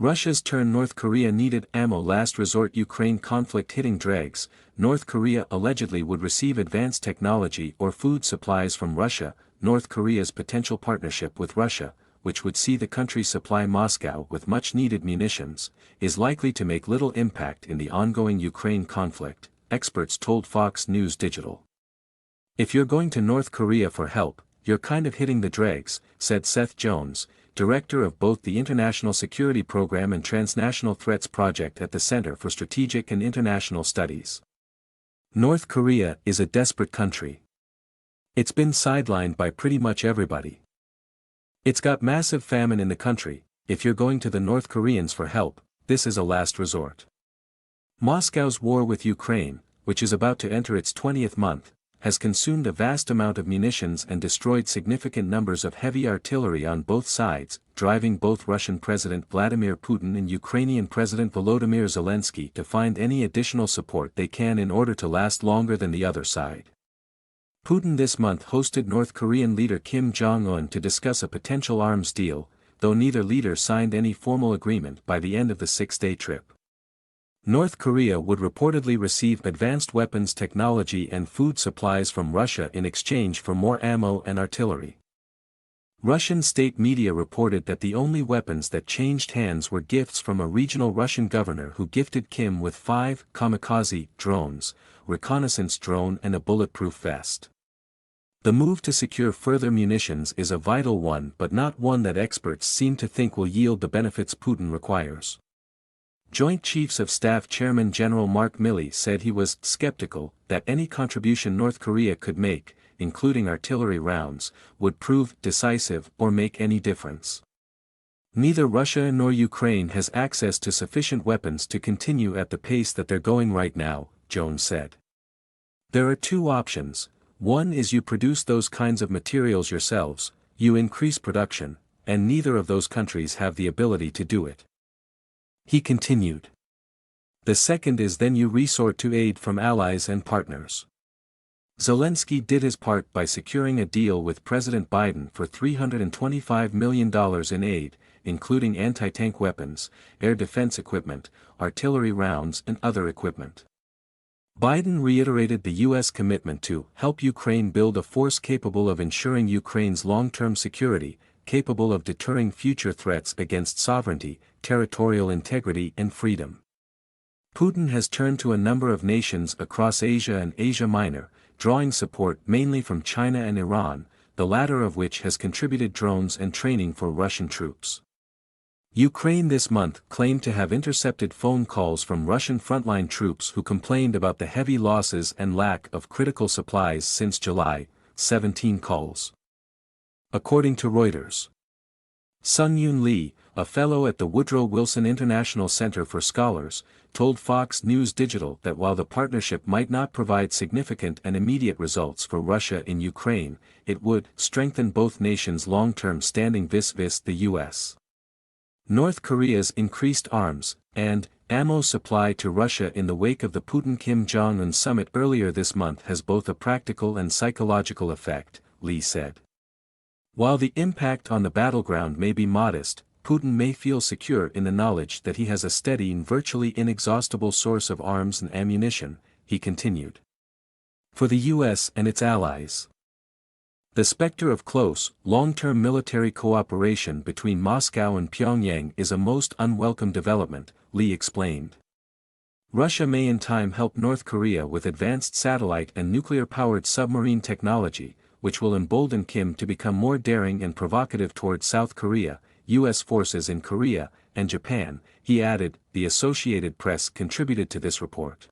Russia's turn. North Korea needed ammo. Last resort. Ukraine conflict hitting dregs. North Korea allegedly would receive advanced technology or food supplies from Russia. North Korea's potential partnership with Russia, which would see the country supply Moscow with much-needed munitions, is likely to make little impact in the ongoing Ukraine conflict, experts told Fox News Digital. If you're going to North Korea for help, you're kind of hitting the dregs, said Seth Jones, director of both the International Security Program and Transnational Threats Project at the Center for Strategic and International Studies. North Korea is a desperate country. It's been sidelined by pretty much everybody. It's got massive famine in the country. If you're going to the North Koreans for help, this is a last resort. Moscow's war with Ukraine, which is about to enter its 20th month, has consumed a vast amount of munitions and destroyed significant numbers of heavy artillery on both sides, driving both Russian President Vladimir Putin and Ukrainian President Volodymyr Zelensky to find any additional support they can in order to last longer than the other side. Putin this month hosted North Korean leader Kim Jong-un to discuss a potential arms deal, though neither leader signed any formal agreement by the end of the six-day trip. North Korea would reportedly receive advanced weapons technology and food supplies from Russia in exchange for more ammo and artillery. Russian state media reported that the only weapons that changed hands were gifts from a regional Russian governor who gifted Kim with 5 kamikaze drones, reconnaissance drone and a bulletproof vest. The move to secure further munitions is a vital one, but not one that experts seem to think will yield the benefits Putin requires. Joint Chiefs of Staff Chairman General Mark Milley said he was skeptical that any contribution North Korea could make, including artillery rounds, would prove decisive or make any difference. Neither Russia nor Ukraine has access to sufficient weapons to continue at the pace that they're going right now, Jones said. There are two options. One is you produce those kinds of materials yourselves, you increase production, and neither of those countries have the ability to do it. He continued. The second is then you resort to aid from allies and partners. Zelensky did his part by securing a deal with President Biden for $325 million in aid, including anti-tank weapons, air defense equipment, artillery rounds and other equipment. Biden reiterated the U.S. commitment to help Ukraine build a force capable of ensuring Ukraine's long-term security, capable of deterring future threats against sovereignty, territorial integrity and freedom. Putin has turned to a number of nations across Asia and Asia Minor, drawing support mainly from China and Iran, the latter of which has contributed drones and training for Russian troops. Ukraine this month claimed to have intercepted phone calls from Russian frontline troops who complained about the heavy losses and lack of critical supplies since July, 17 calls. According to Reuters. Sun-Yoon Lee, a fellow at the Woodrow Wilson International Center for Scholars, told Fox News Digital that while the partnership might not provide significant and immediate results for Russia in Ukraine, it would strengthen both nations' long-term standing vis-a-vis the U.S. North Korea's increased arms and ammo supply to Russia in the wake of the Putin-Kim Jong-un summit earlier this month has both a practical and psychological effect, Lee said. While the impact on the battleground may be modest, Putin may feel secure in the knowledge that he has a steady and virtually inexhaustible source of arms and ammunition, he continued. For the U.S. and its allies, the specter of close, long-term military cooperation between Moscow and Pyongyang is a most unwelcome development, Lee explained. Russia may in time help North Korea with advanced satellite and nuclear-powered submarine technology, which will embolden Kim to become more daring and provocative toward South Korea, U.S. forces in Korea, and Japan, he added. The Associated Press contributed to this report.